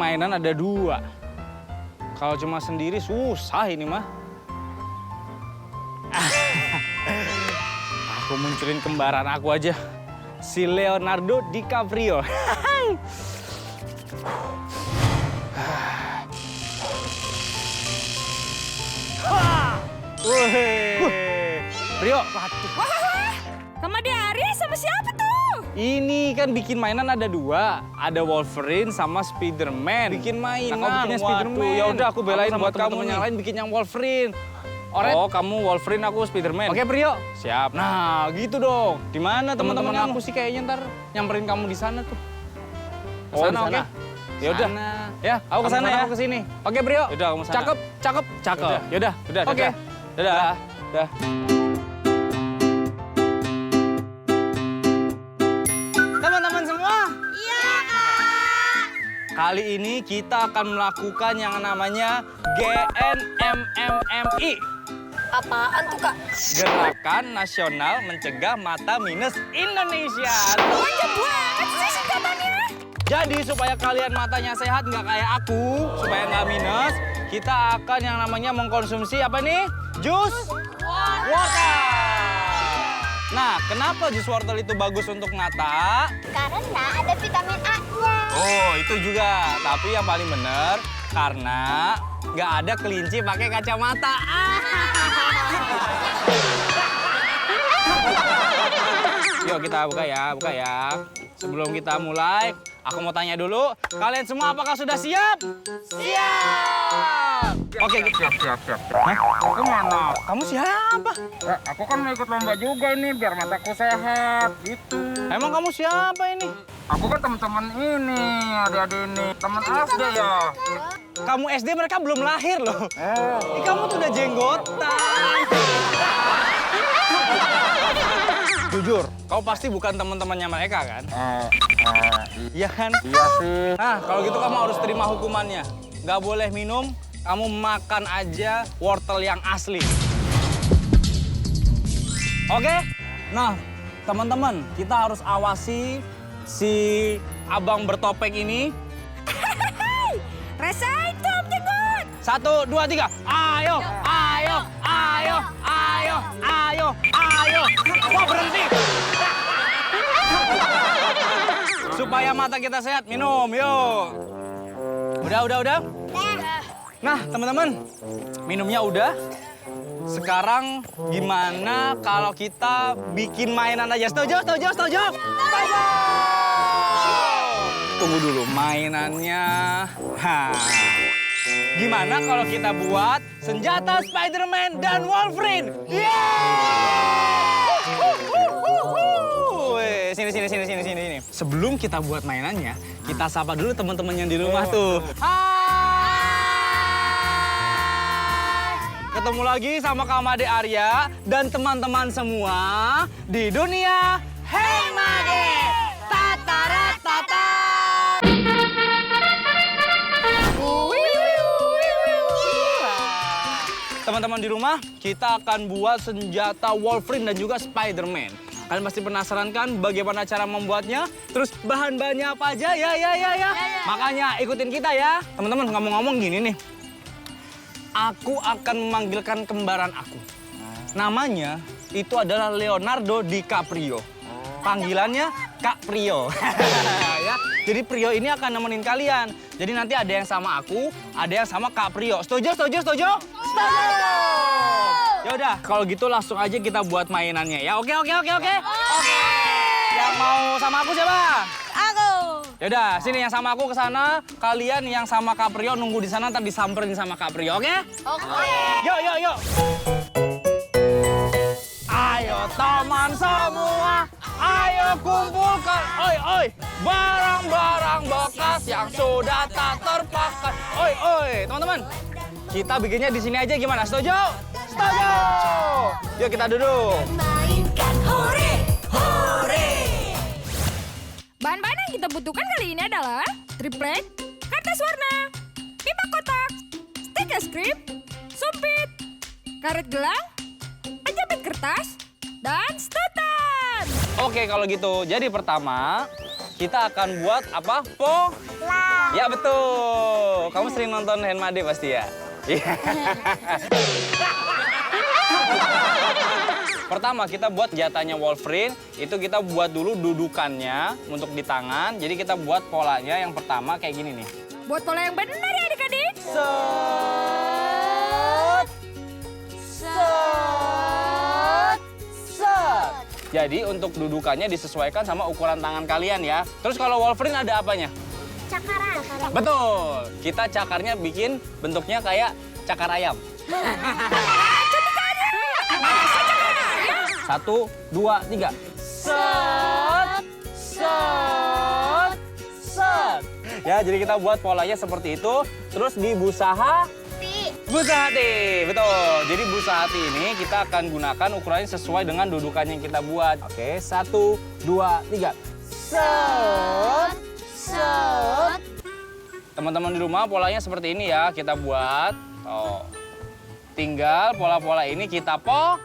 mainan ada 2. Kalau cuma sendiri susah ini mah. Aku munculin kembaran aku aja. Si Leonardo DiCaprio. Rio, Wah, Kamade Arya sama siapa tuh? ini kan bikin mainan ada 2. Ada Wolverine sama Spider-Man. Bikin mainan. Nah, kamu bikinnya Spider-Man. Ya udah aku belain buat kamu yang lain bikin yang Wolverine. Oh, kamu Wolverine, aku Spider-Man. Oke, Prio. Siap. Nah, gitu dong. Di mana teman-teman aku sih kayaknya ntar nyamperin kamu di sana tuh. Kesana, oke. Ya udah. Ya, aku ke sana ya. Aku ke sini. Oke, Prio. Udah, kamu sana. Cakep. Yaudah. Oke. Dadah. Teman-teman semua. Iya, Kak. Kali ini kita akan melakukan yang namanya GNMMMI. Apaan tuh, Kak? Gerakan Nasional Mencegah Mata Minus Indonesia. Panjang banget sih singkatannya. Jadi supaya kalian matanya sehat, nggak kayak aku, supaya nggak minus, kita akan yang namanya mengkonsumsi apa nih? Jus wortel. Nah, kenapa jus wortel itu bagus untuk mata? Karena ada vitamin A-nya. Oh, itu juga. Tapi yang paling benar, karena nggak ada kelinci pakai kacamata. Yuk kita buka ya. Sebelum kita mulai, aku mau tanya dulu, kalian semua apakah sudah siap? Siap! Oke, siap. Hah? Aku mana? Kamu siapa? Aku kan mau ikut lomba juga ini biar mataku sehat gitu. Emang kamu siapa ini? Aku kan teman-teman ini, adik-adik ini, teman SD ya. Kamu SD, mereka belum lahir loh. Ini kamu tuh udah jenggotan. Jujur, kau pasti bukan teman-temannya mereka kan? Iya kan? Iya sih. Nah, kalau gitu kamu harus terima hukumannya. Nggak boleh minum, kamu makan aja wortel yang asli. Oke? Nah, teman-teman, kita harus awasi si abang bertopeng ini. Rasain tuh, Om Jenggot. 1, 2, 3. Ayo. Wah, berhenti. Supaya mata kita sehat, minum, yuk. Udah. Nah, teman-teman, minumnya udah. Sekarang gimana kalau kita bikin mainan aja? Setuju? Tunggu dulu, mainannya. Gimana kalau kita buat senjata Spider-Man dan Wolverine? Sini. Sebelum kita buat mainannya, kita sapa dulu teman-teman yang di rumah tuh. Hai! Ketemu lagi sama Kamade Arya dan teman-teman semua di dunia Hey Made! Tataratata! Teman-teman di rumah, kita akan buat senjata Wolverine dan juga Spider-Man. Kalian pasti penasaran kan bagaimana cara membuatnya? Terus bahan-bahannya apa aja? Ya. Makanya ikutin kita ya. Teman-teman, ngomong-ngomong gini nih. Aku akan memanggilkan kembaran aku. Namanya itu adalah Leonardo DiCaprio. Panggilannya Kak Prio. Ya. Jadi Prio ini akan nemenin kalian. Jadi nanti ada yang sama aku, ada yang sama Kak Prio. Setuju? Ya udah, kalau gitu langsung aja kita buat mainannya ya. Oke. Yang mau sama aku siapa? Aku. Ya udah, sini yang sama aku ke sana. Kalian yang sama Kak Prio nunggu di sana, ntar disamperin sama Kak Prio, oke? Oke. Yuk. Ayo teman semua, ayo kumpulkan, oi, barang-barang bekas yang sudah tak terpakai. Oi, teman-teman. Kita bikinnya di sini aja gimana? Setuju? Yuk kita duduk. Mainkan hore. Bahan-bahan yang kita butuhkan kali ini adalah triplek, kertas warna, pipa kotak, stik es krim, sumpit, karet gelang, penjepit kertas, dan sedotan. Oke, kalau gitu. Jadi pertama, kita akan buat apa? Ya betul. Kamu sering nonton Henmade pasti ya? Iya. Pertama kita buat senjatanya Wolverine, itu kita buat dulu dudukannya untuk di tangan. Jadi kita buat polanya yang pertama kayak gini nih. Buat pola yang benar ya adik-adik. Set. Set. Set. Jadi untuk dudukannya disesuaikan sama ukuran tangan kalian ya. Terus kalau Wolverine ada apanya? Cakaran. Betul. Kita cakarnya bikin bentuknya kayak cakar ayam. 1, 2, 3. Set. Set. Set. Ya, jadi kita buat polanya seperti itu. Terus di busa hati. Betul. Jadi busa hati ini kita akan gunakan ukurannya sesuai dengan dudukan yang kita buat. Oke, 1, 2, 3. Set. Set. Teman-teman di rumah polanya seperti ini ya kita buat. Oh. Tinggal pola-pola ini kita potong.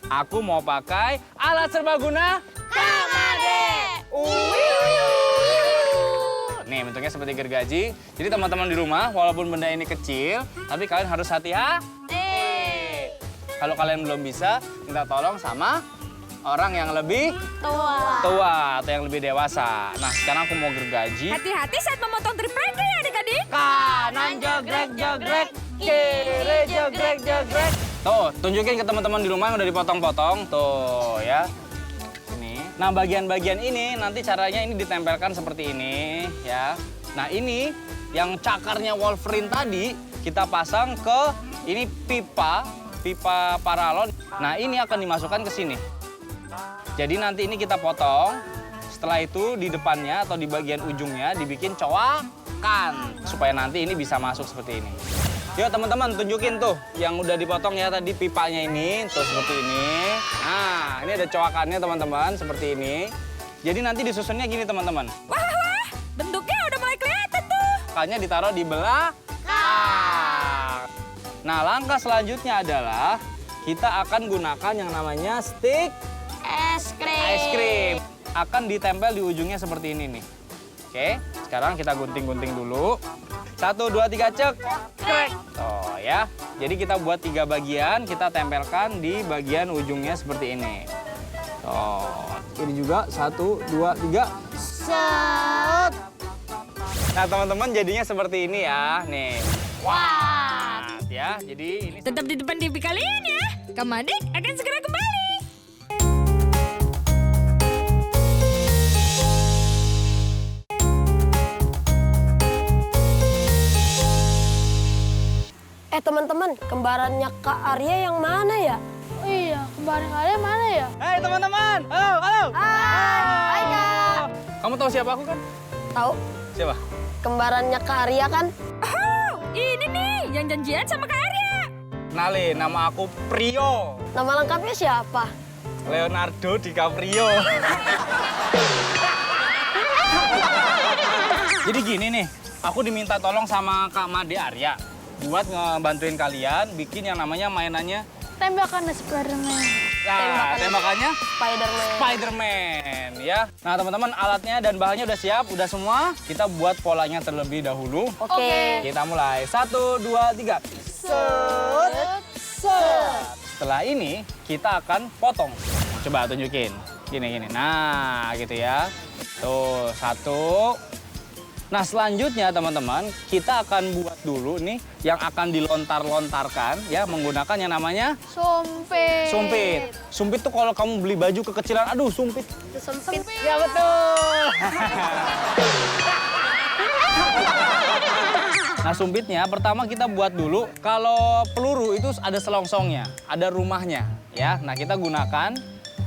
Aku mau pakai alat serbaguna Kamade. Nih bentuknya seperti gergaji. Jadi teman-teman di rumah walaupun benda ini kecil, tapi kalian harus hati-hati. Kalau kalian belum bisa, minta tolong sama orang yang lebih tua atau yang lebih dewasa. Nah sekarang aku mau gergaji. Hati-hati saat memotong triplek ya adik-adik. Kanan jogrek, kiri jogrek. Tuh, tunjukin ke teman-teman di rumah yang udah dipotong-potong. Tuh ya. Ini. Nah bagian-bagian ini nanti caranya ini ditempelkan seperti ini ya. Nah ini yang cakarnya Wolverine tadi kita pasang ke ini pipa paralon. Nah ini akan dimasukkan ke sini. Jadi nanti ini kita potong. Setelah itu di depannya atau di bagian ujungnya dibikin cowakan supaya nanti ini bisa masuk seperti ini. Yuk teman-teman tunjukin tuh yang udah dipotong ya tadi pipanya ini tuh seperti ini. Nah ini ada cowakannya teman-teman seperti ini. Jadi nanti disusunnya gini teman-teman. Wah, bentuknya udah mulai kelihatan tuh. Cowakannya ditaruh di belakang. Nah langkah selanjutnya adalah kita akan gunakan yang namanya stick Es krim. Akan ditempel di ujungnya seperti ini nih. Oke, sekarang kita gunting-gunting dulu. 1, 2, 3, cek. Oh ya. Jadi kita buat 3 bagian, kita tempelkan di bagian ujungnya seperti ini. Oh, ini juga 1, 2, 3. Set. Nah, teman-teman jadinya seperti ini ya. Nih. Wah. Ya, jadi ini Tetap di depan TV kalian ya. Kamade akan segera kembali. Teman-teman, kembarannya Kak Arya yang mana ya? Oh iya, kembaran kalian mana ya? Hai teman-teman. Halo. Hai Kak. Kamu tahu siapa aku kan? Tahu Siapa? kembarannya Kak Arya kan? Oh, ini nih yang janjian sama Kak Arya. Kenalin, nama aku Prio. Nama lengkapnya siapa? Leonardo DiCaprio. Jadi gini nih, aku diminta tolong sama Kak Made Arya buat ngebantuin kalian bikin yang namanya mainannya. Tembakan Spiderman. Nah, tembakannya Spiderman. Spiderman ya. Nah, teman-teman alatnya dan bahannya udah siap, udah semua. Kita buat polanya terlebih dahulu. Oke. Kita mulai. 1, 2, 3. Set. Setelah ini kita akan potong. Coba tunjukin. Gini. Nah, gitu ya. Tuh, 1. Nah, selanjutnya teman-teman, kita akan buat dulu nih yang akan dilontar-lontarkan ya menggunakan yang namanya sumpit. Sumpit tuh kalau kamu beli baju kekecilan, aduh sumpit. Sempit. Ya betul. Nah, sumpitnya pertama kita buat dulu. Kalau peluru itu ada selongsongnya, ada rumahnya ya. Nah, kita gunakan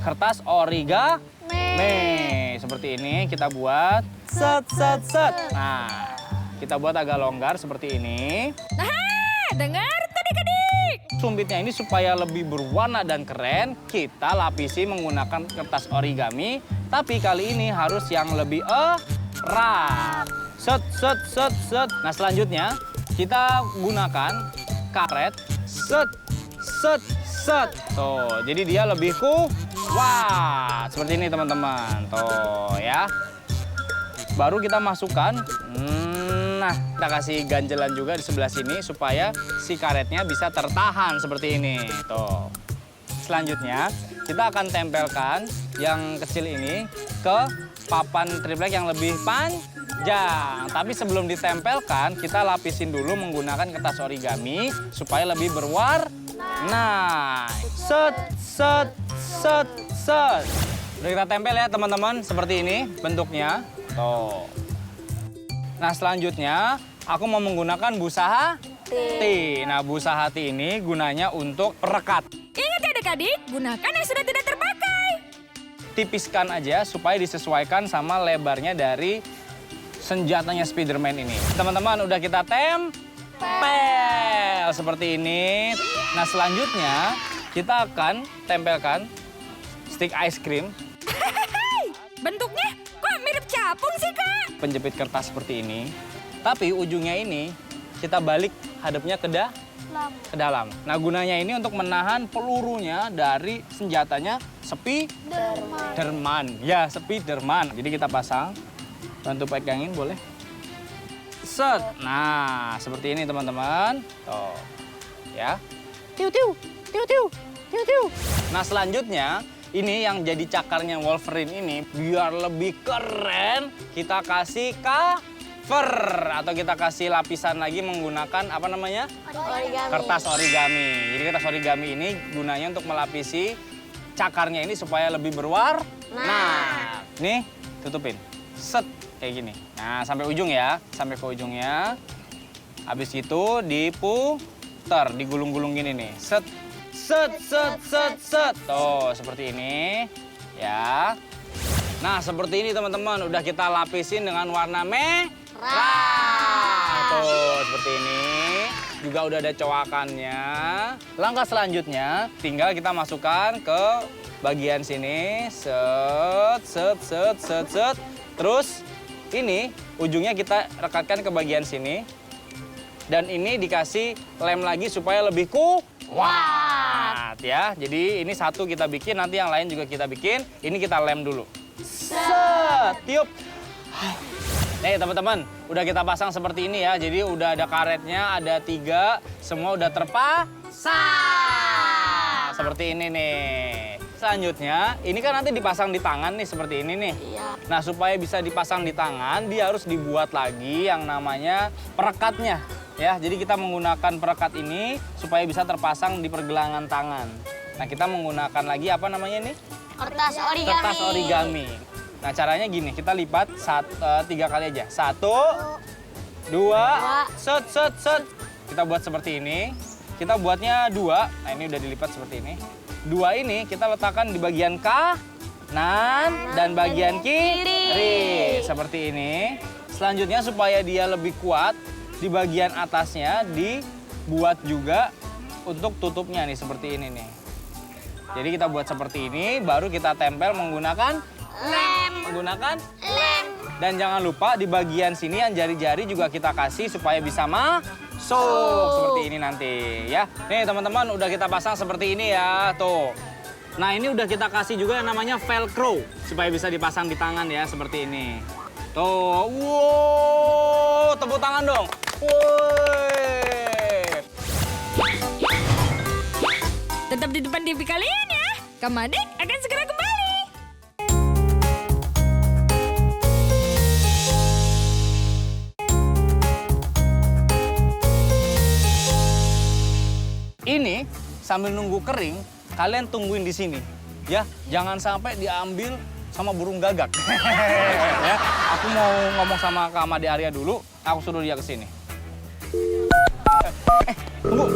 kertas origami. Seperti ini kita buat set. Nah, kita buat agak longgar seperti ini. Nah, dengar tuh adik-adik. Sumpitnya ini supaya lebih berwarna dan keren, kita lapisi menggunakan kertas origami. Tapi kali ini harus yang lebih erat. Set. Nah, selanjutnya kita gunakan karet. Set. Tuh, jadi dia lebih Wah, seperti ini teman-teman. Tuh ya. Baru kita masukkan. Nah, kita kasih ganjelan juga di sebelah sini supaya si karetnya bisa tertahan seperti ini. Tuh. Selanjutnya, kita akan tempelkan yang kecil ini ke papan triplek yang lebih panjang. Tapi sebelum ditempelkan, kita lapisin dulu menggunakan kertas origami supaya lebih berwarna. Nah, set, set, set, set. Udah kita tempel ya teman-teman, seperti ini bentuknya. Tuh. Nah selanjutnya, aku mau menggunakan busa hati. Nah busa hati ini gunanya untuk perekat. Ingat ya adik-adik, gunakan yang sudah tidak terpakai. Tipiskan aja supaya disesuaikan sama lebarnya dari senjatanya Spiderman ini. Teman-teman udah kita tempel seperti ini. Nah selanjutnya kita akan tempelkan stick ice cream. Bentuknya kok mirip capung sih, Kak? Penjepit kertas seperti ini. Tapi ujungnya ini kita balik hadapnya ke dalam. Nah gunanya ini untuk menahan pelurunya dari senjatanya Spiderman. Ya, Spiderman. Jadi kita pasang. Bantu pegangin boleh. Set. Nah, seperti ini teman-teman. Tuh. Ya. Tiu-tiu. Tiu-tiu. Tiu-tiu. Nah, selanjutnya ini yang jadi cakarnya Wolverine ini biar lebih keren, kita kasih cover atau kita kasih lapisan lagi menggunakan apa namanya? Origami. Kertas origami. Jadi kertas origami ini gunanya untuk melapisi cakarnya ini supaya lebih berwarna. Nah, nih tutupin. Set kayak gini. Nah, sampai ujung ya, sampai ke ujungnya. Habis itu diputer, digulung-gulung gini nih. Set. Set, set, set, set. Tuh, seperti ini. Ya. Nah, seperti ini teman-teman. Udah kita lapisin dengan warna merah. Tuh, seperti ini. Juga udah ada coakannya. Langkah selanjutnya, tinggal kita masukkan ke bagian sini. Set, set, set, set, set. Terus, ini ujungnya kita rekatkan ke bagian sini. Dan ini dikasih lem lagi supaya lebih kuat. Ya, jadi ini satu kita bikin, nanti yang lain juga kita bikin. Ini kita lem dulu. Set, tiup. Nih teman-teman, udah kita pasang seperti ini ya. Jadi udah ada karetnya, ada 3, semua udah terpasang. Seperti ini nih. Selanjutnya, ini kan nanti dipasang di tangan nih, seperti ini nih. Iya. Nah, supaya bisa dipasang di tangan, dia harus dibuat lagi yang namanya perekatnya. Ya, jadi kita menggunakan perekat ini supaya bisa terpasang di pergelangan tangan. Nah, kita menggunakan lagi apa namanya ini? Kertas origami. Kertas origami. Nah, caranya gini, kita lipat 3 kali aja. 1, 2, set, set, set. Kita buat seperti ini. Kita buatnya 2. Nah, ini udah dilipat seperti ini. 2 ini kita letakkan di bagian kanan dan bagian kiri. Seperti ini. Selanjutnya supaya dia lebih kuat, di bagian atasnya dibuat juga untuk tutupnya nih seperti ini nih. Jadi kita buat seperti ini, baru kita tempel menggunakan lem. Dan jangan lupa di bagian sini yang jari-jari juga kita kasih supaya bisa masuk seperti ini nanti ya. Nih teman-teman udah kita pasang seperti ini ya, tuh. Nah ini udah kita kasih juga yang namanya velcro supaya bisa dipasang di tangan ya seperti ini. Tuh, wow, tepuk tangan dong. Woi. Tetap di depan TV kalian ya. Kamadik akan segera kembali. Ini sambil nunggu kering, kalian tungguin di sini. Ya, jangan sampai diambil sama burung gagak. Ya, aku mau ngomong sama Kak Made Arya dulu, aku suruh dia ke sini. Tunggu.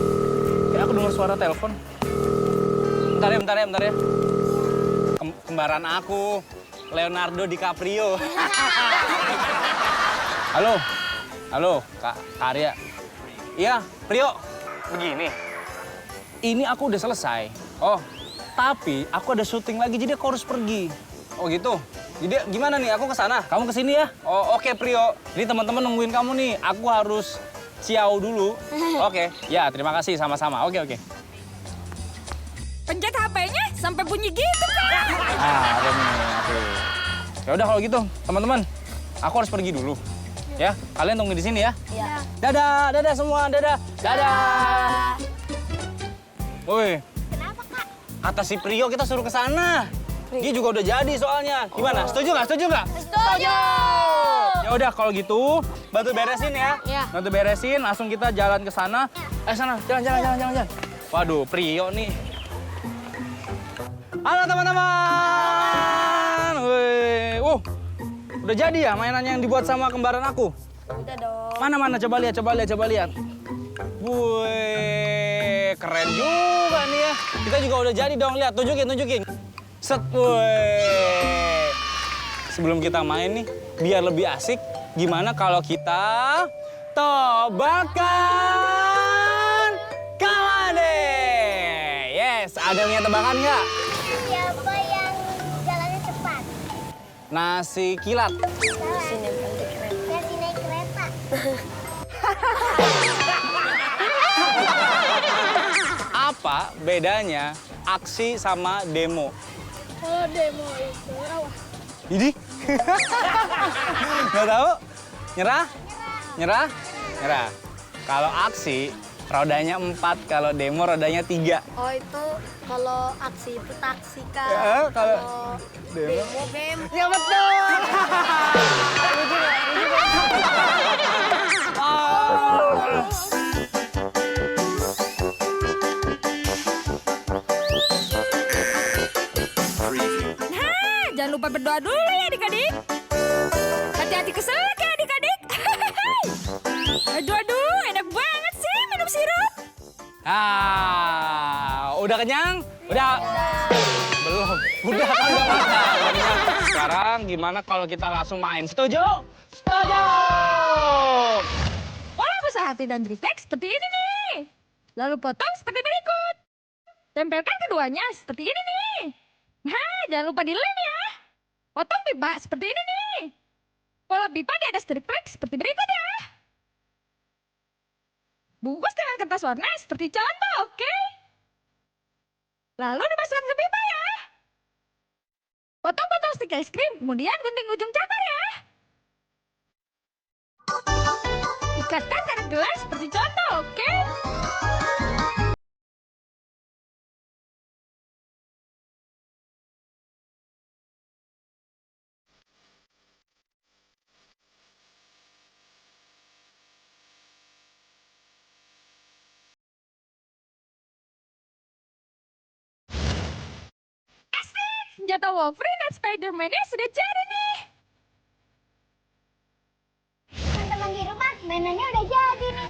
Kayak aku dengar suara telepon. Bentar ya. Kembaran aku, Leonardo DiCaprio. Halo, Kak Arya. Iya, Prio. Begini. Ini aku udah selesai. Oh, tapi aku ada syuting lagi, jadi aku harus pergi. Oh gitu. Jadi gimana nih? Aku ke sana. Kamu ke sini ya? Oh, oke, Prio. Jadi teman-teman nungguin kamu nih. Aku harus ciao dulu. Oke. Ya, terima kasih sama-sama. Oke. pencet HP-nya sampai bunyi gitu, Kak. Ada nih. Ya udah kalau gitu, teman-teman, aku harus pergi dulu. Ya, kalian tunggu di sini ya. Iya. Dadah, dadah semua, dadah. Dadah. Woi. Kenapa, Kak? Kata si Prio kita suruh ke sana. Dia juga udah jadi soalnya. Gimana? Setuju nggak? Setuju nggak? Setuju. Ya udah kalau gitu, bantu beresin ya. Iya. Bantu beresin, langsung kita jalan ke sana. Sana, jalan. Waduh, Prio nih. Halo teman-teman. Wih, udah jadi ya mainan yang dibuat sama kembaran aku? Udah dong. Mana? Coba lihat. Wih, keren juga nih ya. Kita juga udah jadi dong, lihat, tunjukin. Set, wih. Sebelum kita main nih, biar lebih asik, gimana kalau kita tebakan kawan deh. Yes, ada yang punya tebakan nggak? Siapa yang jalannya cepat? Nasi kilat. Sini bantu keren. Versi naik kereta. Apa bedanya aksi sama demo? Kalau demo itu apa? Ini? Nggak tahu? Nyerah? Kalau aksi, rodanya 4. Kalau demo, rodanya 3. Oh itu kalau aksi itu taksi, Kak. Ya, kalau Demo bemo. Ya betul! Nah, jangan lupa berdoa dulu ya adik-adik. Hati-hati kesel ya adik-adik. Aduh, enak banget sih minum sirup. Udah kenyang? Udah? Belum. Udah kan udah makan. Udah kenyang. Sekarang gimana kalau kita langsung main? Setuju? Setuju! Pola besar hati dan refleks seperti ini nih. Lalu potong seperti berikut. Tempelkan keduanya seperti ini nih. Nah, jangan lupa dilem ya. Potong pipa seperti ini nih. Pola pipa di atas triplek seperti berikut ya. Bungkus dengan kertas warna seperti contoh, oke? Lalu dimasukkan ke pipa ya. Potong-potong stik es krim, kemudian gunting ujung cakar ya. Ikatkan dengan gelas seperti contoh, oke? Senjata Wolverine dan Spider-Man-nya sudah jadi nih. Teman-teman di rumah, mainannya udah jadi nih.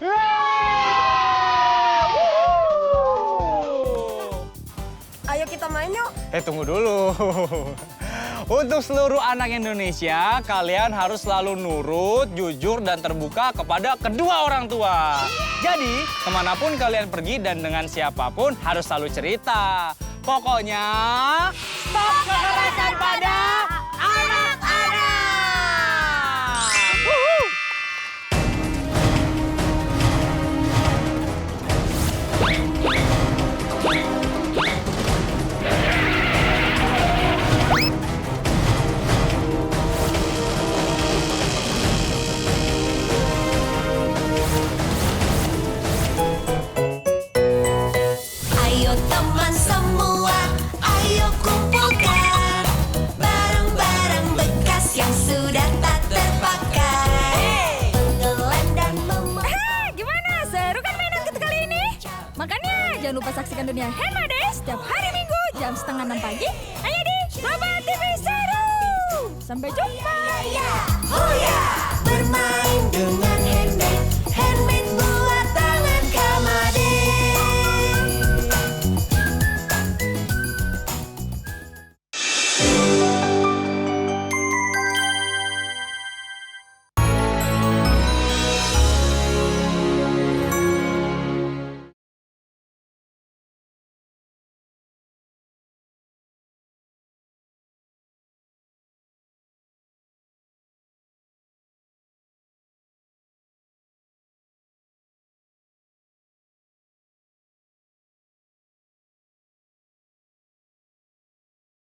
Ayo kita main yuk. Tunggu dulu. Untuk seluruh anak Indonesia, kalian harus selalu nurut, jujur, dan terbuka kepada kedua orang tua. Jadi, kemanapun kalian pergi dan dengan siapapun harus selalu cerita. Pokoknya, stop kekerasan pada anak-anak! Ayo teman semua, ayo kumpulkan barang-barang bekas yang sudah tak terpakai. Penggalan dan Gimana? Seru kan mainan kita kali ini? Makanya jangan lupa saksikan Dunia Handmade setiap hari Minggu jam 5:30 pagi. Hanya di Global TV Seru. Sampai jumpa. Oh ya, bermain.